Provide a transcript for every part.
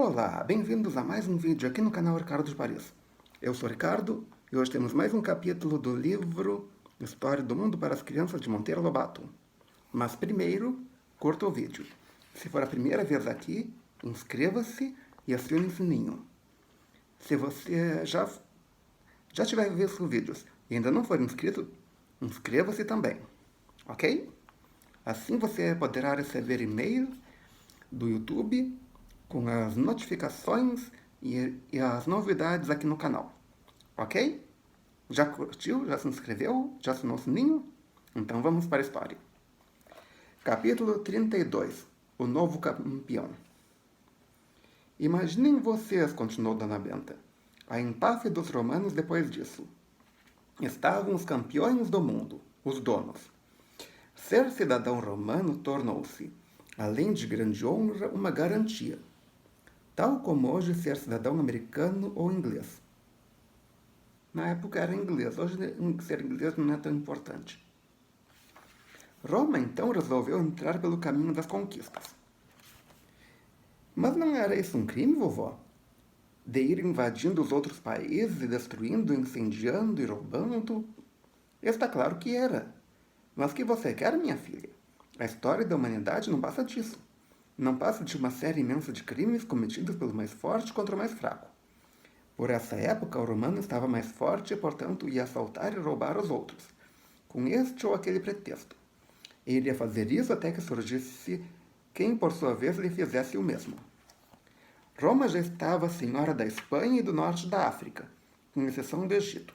Olá, bem-vindos a mais um vídeo aqui no canal Ricardo de Paris. Eu sou Ricardo e hoje temos mais um capítulo do livro História do Mundo para as Crianças de Monteiro Lobato. Mas primeiro, curta o vídeo. Se for a primeira vez aqui, inscreva-se e acione o sininho. Se você já tiver visto vídeos e ainda não for inscrito, inscreva-se também, ok? Assim você poderá receber e-mails do YouTube com as notificações e as novidades aqui no canal, ok? Já curtiu? Já se inscreveu? Já assinou o sininho? Então vamos para a história. Capítulo 32. O novo campeão. Imaginem vocês, continuou Dona Benta, a empáfia dos romanos depois disso. Estavam os campeões do mundo, os donos. Ser cidadão romano tornou-se, além de grande honra, uma garantia. Tal como hoje ser cidadão americano ou inglês. Na época era inglês, hoje ser inglês não é tão importante. Roma então resolveu entrar pelo caminho das conquistas. Mas não era isso um crime, vovó? De ir invadindo os outros países e destruindo, incendiando e roubando? Está claro que era. Mas o que você quer, minha filha? A história da humanidade não passa disso. Não passa de uma série imensa de crimes cometidos pelo mais forte contra o mais fraco. Por essa época, o romano estava mais forte e, portanto, ia assaltar e roubar os outros, com este ou aquele pretexto. E iria fazer isso até que surgisse quem, por sua vez, lhe fizesse o mesmo. Roma já estava senhora da Espanha e do norte da África, com exceção do Egito.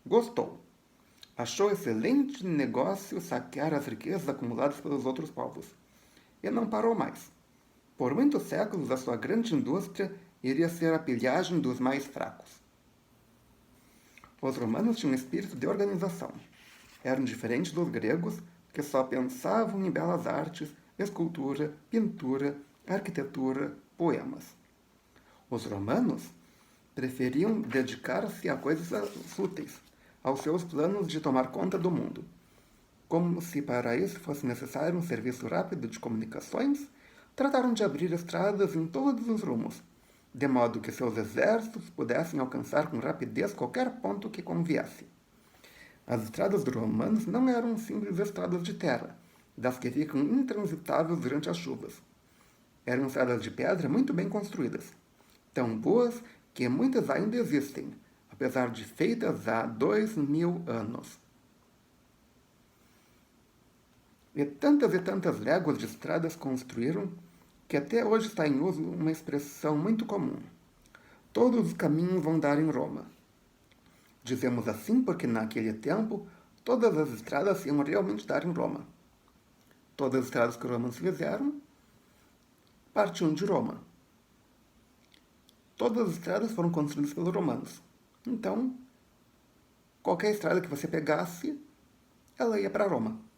Gostou. Achou excelente negócio saquear as riquezas acumuladas pelos outros povos. E não parou mais. Por muitos séculos, a sua grande indústria iria ser a pilhagem dos mais fracos. Os romanos tinham um espírito de organização. Eram diferentes dos gregos, que só pensavam em belas artes, escultura, pintura, arquitetura, poemas. Os romanos preferiam dedicar-se a coisas fúteis, aos seus planos de tomar conta do mundo. Como se para isso fosse necessário um serviço rápido de comunicações, trataram de abrir estradas em todos os rumos, de modo que seus exércitos pudessem alcançar com rapidez qualquer ponto que conviesse. As estradas dos romanos não eram simples estradas de terra, das que ficam intransitáveis durante as chuvas. Eram estradas de pedra muito bem construídas, tão boas que muitas ainda existem, apesar de feitas há 2000 anos. E tantas léguas de estradas construíram que até hoje está em uso uma expressão muito comum. Todos os caminhos vão dar em Roma. Dizemos assim porque naquele tempo todas as estradas iam realmente dar em Roma. Todas as estradas que os romanos fizeram partiam de Roma. Todas as estradas foram construídas pelos romanos. Então, qualquer estrada que você pegasse, ela ia para Roma.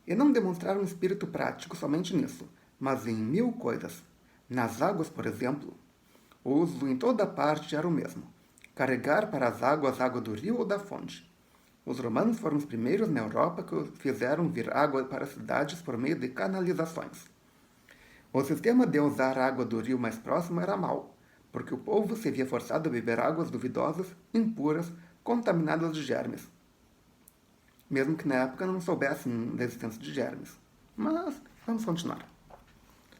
E não demonstraram um espírito prático somente nisso, mas em 1000 coisas. Nas águas, por exemplo, o uso em toda parte era o mesmo: carregar para as águas água do rio ou da fonte. Os romanos foram os primeiros na Europa que fizeram vir água para as cidades por meio de canalizações. O sistema de usar a água do rio mais próximo era mau, porque o povo se via forçado a beber águas duvidosas, impuras, contaminadas de germes. Mesmo que na época não soubessem da existência de germes. Mas vamos continuar.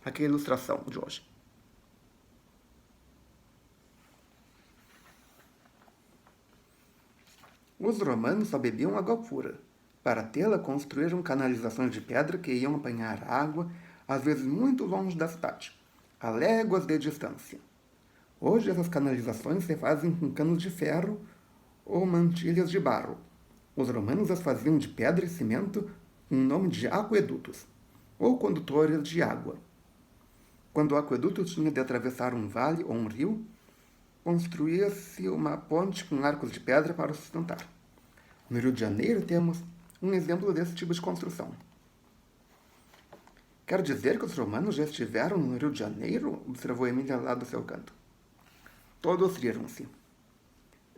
Aqui é a ilustração de hoje. Os romanos só bebiam água pura. Para tê-la, construíram canalizações de pedra que iam apanhar água, às vezes muito longe da cidade, a léguas de distância. Hoje essas canalizações se fazem com canos de ferro ou mantilhas de barro. Os romanos as faziam de pedra e cimento com o nome de aquedutos, ou condutores de água. Quando o aqueduto tinha de atravessar um vale ou um rio, construía-se uma ponte com arcos de pedra para o sustentar. No Rio de Janeiro temos um exemplo desse tipo de construção. Quer dizer que os romanos já estiveram no Rio de Janeiro? Observou Emília lá do seu canto. Todos riram-se.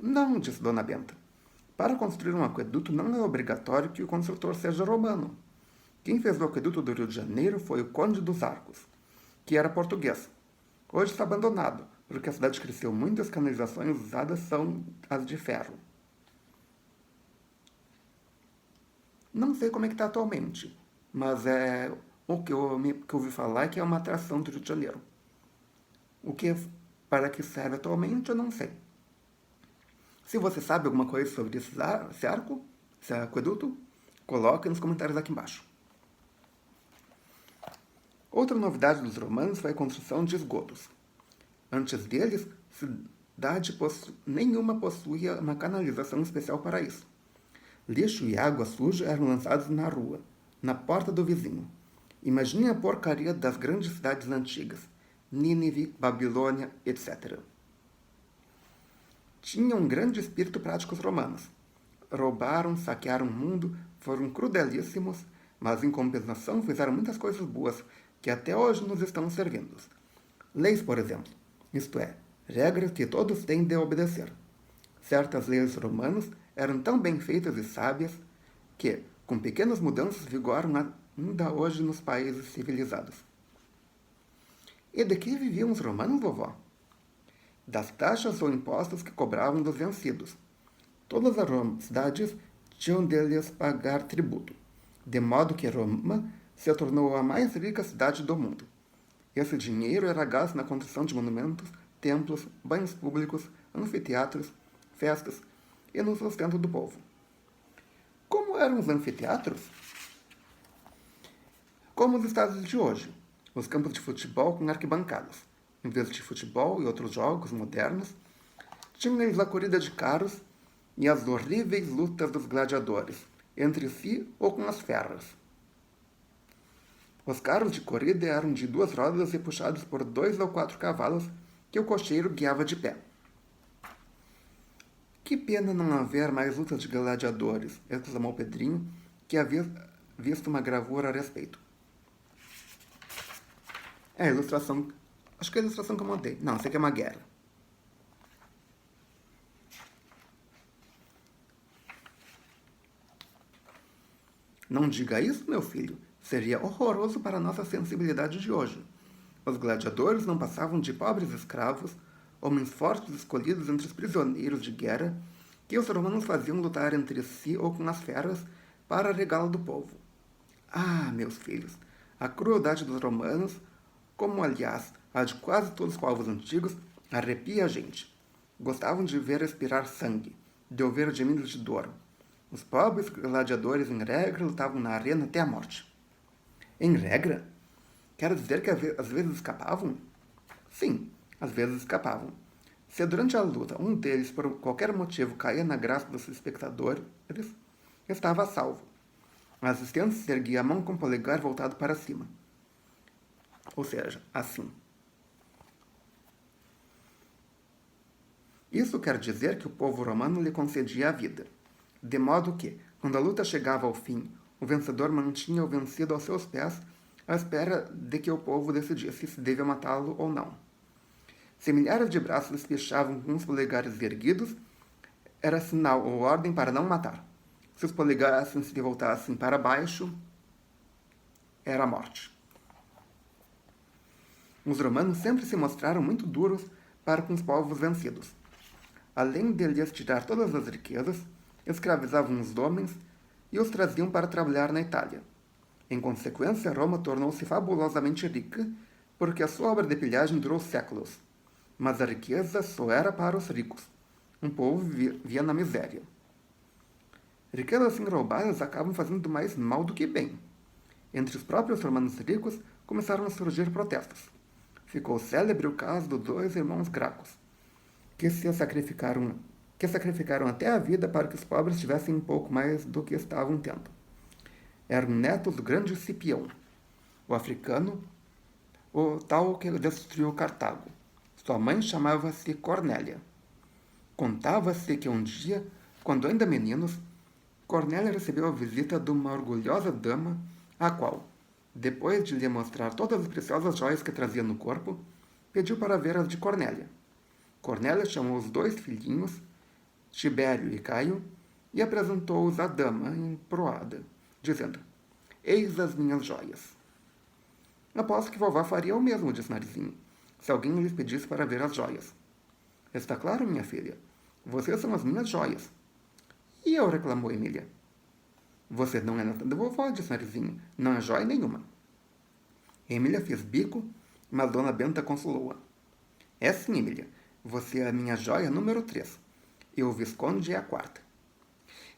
Não, disse Dona Benta. Para construir um aqueduto não é obrigatório que o construtor seja romano. Quem fez o aqueduto do Rio de Janeiro foi o Conde dos Arcos. que era português. Hoje está abandonado, porque a cidade cresceu muito e as canalizações usadas são as de ferro. Não sei como é que está atualmente, mas o que eu ouvi falar é que é uma atração do Rio de Janeiro. O que para que serve atualmente eu não sei. Se você sabe alguma coisa sobre esse arco, esse aqueduto, coloque nos comentários aqui embaixo. Outra novidade dos romanos foi a construção de esgotos. Antes deles, nenhuma possuía uma canalização especial para isso. Lixo e água suja eram lançados na rua, na porta do vizinho. Imagine a porcaria das grandes cidades antigas, Nínive, Babilônia, etc. Tinham um grande espírito prático os romanos. Roubaram, saquearam o mundo, foram crudelíssimos, mas em compensação fizeram muitas coisas boas que até hoje nos estão servindo. Leis, por exemplo, isto é, regras que todos têm de obedecer. Certas leis romanas eram tão bem feitas e sábias que, com pequenas mudanças, vigoram ainda hoje nos países civilizados. E de que viviam os romanos, vovó? Das taxas ou impostos que cobravam dos vencidos. Todas as cidades tinham de lhes pagar tributo, de modo que Roma se tornou a mais rica cidade do mundo. Esse dinheiro era gasto na construção de monumentos, templos, banhos públicos, anfiteatros, festas e no sustento do povo. Como eram os anfiteatros? Como os estádios de hoje, os campos de futebol com arquibancadas. Em vez de futebol e outros jogos modernos, tinham a corrida de carros e as horríveis lutas dos gladiadores, entre si ou com as feras. Os carros de corrida eram de 2 rodas e puxados por 2 ou 4 cavalos que o cocheiro guiava de pé. Que pena não haver mais lutas de gladiadores, exclamou Pedrinho, que havia visto uma gravura a respeito. É a ilustração. Acho que é a ilustração que eu montei. Não, isso aqui é uma guerra. Não diga isso, meu filho. Seria horroroso para a nossa sensibilidade de hoje. Os gladiadores não passavam de pobres escravos, homens fortes escolhidos entre os prisioneiros de guerra, que os romanos faziam lutar entre si ou com as feras para regalo do povo. Ah, meus filhos, a crueldade dos romanos, como aliás a de quase todos os povos antigos, arrepia a gente. Gostavam de ver expirar sangue, de ouvir gemidos de dor. Os pobres gladiadores, em regra, lutavam na arena até a morte. Em regra? Quer dizer que às vezes escapavam? Sim, às vezes escapavam. Se durante a luta um deles, por qualquer motivo, caía na graça dos espectadores, estava a salvo. O assistente se erguia a mão com o polegar voltado para cima. Ou seja, assim. Isso quer dizer que o povo romano lhe concedia a vida, de modo que, quando a luta chegava ao fim, o vencedor mantinha o vencido aos seus pés, à espera de que o povo decidisse se devia matá-lo ou não. Se milhares de braços espichavam com os polegares erguidos, era sinal ou ordem para não matar. Se os polegares se voltassem para baixo, era a morte. Os romanos sempre se mostraram muito duros para com os povos vencidos. Além de lhes tirar todas as riquezas, escravizavam os homens e os traziam para trabalhar na Itália. Em consequência, Roma tornou-se fabulosamente rica, porque a sua obra de pilhagem durou séculos. Mas a riqueza só era para os ricos. Um povo vivia na miséria. Riquezas assim roubadas acabam fazendo mais mal do que bem. Entre os próprios romanos ricos começaram a surgir protestos. Ficou célebre o caso dos 2 irmãos Gracos, que sacrificaram até a vida para que os pobres tivessem um pouco mais do que estavam tendo. Eram netos do grande Cipião, o africano, o tal que destruiu Cartago. Sua mãe chamava-se Cornélia. Contava-se que um dia, quando ainda meninos, Cornélia recebeu a visita de uma orgulhosa dama, a qual, depois de lhe mostrar todas as preciosas joias que trazia no corpo, pediu para ver as de Cornélia. Cornélia chamou os 2 filhinhos, Tibério e Caio, e apresentou-os à dama emproada, dizendo: Eis as minhas joias. Aposto que vovó faria o mesmo, disse Narizinho, se alguém lhes pedisse para ver as joias. Está claro, minha filha? Vocês são as minhas joias. E eu, reclamou Emília. Você não é nada de vovó, disse Narizinho. Não é joia nenhuma. Emília fez bico, mas Dona Benta consolou-a. É sim, Emília. Você é a minha joia número 3. E o Visconde é a 4ª.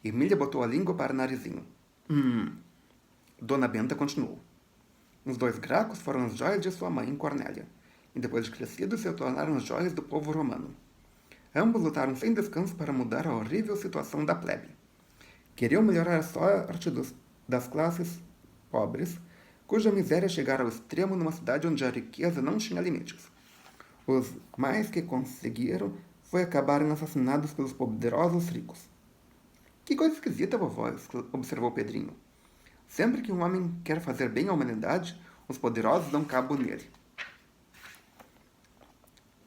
Emília botou a língua para Narizinho. Dona Benta continuou. Os 2 gracos foram as joias de sua mãe, Cornélia, e depois de crescidos se tornaram as joias do povo romano. Ambos lutaram sem descanso para mudar a horrível situação da plebe. Queriam melhorar a sorte das classes pobres, cuja miséria chegara ao extremo numa cidade onde a riqueza não tinha limites. Os mais que conseguiram foi acabarem assassinados pelos poderosos ricos. Que coisa esquisita, vovó, observou Pedrinho. Sempre que um homem quer fazer bem à humanidade, os poderosos dão cabo nele.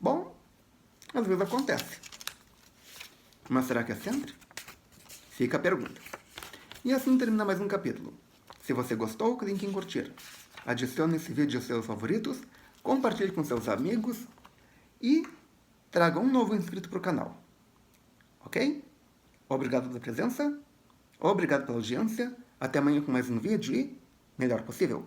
Bom, às vezes acontece. Mas será que é sempre? Fica a pergunta. E assim termina mais um capítulo. Se você gostou, clique em curtir. Adicione esse vídeo aos seus favoritos, compartilhe com seus amigos e traga um novo inscrito para o canal. Ok? Obrigado pela presença, obrigado pela audiência, até amanhã com mais um vídeo e melhor possível.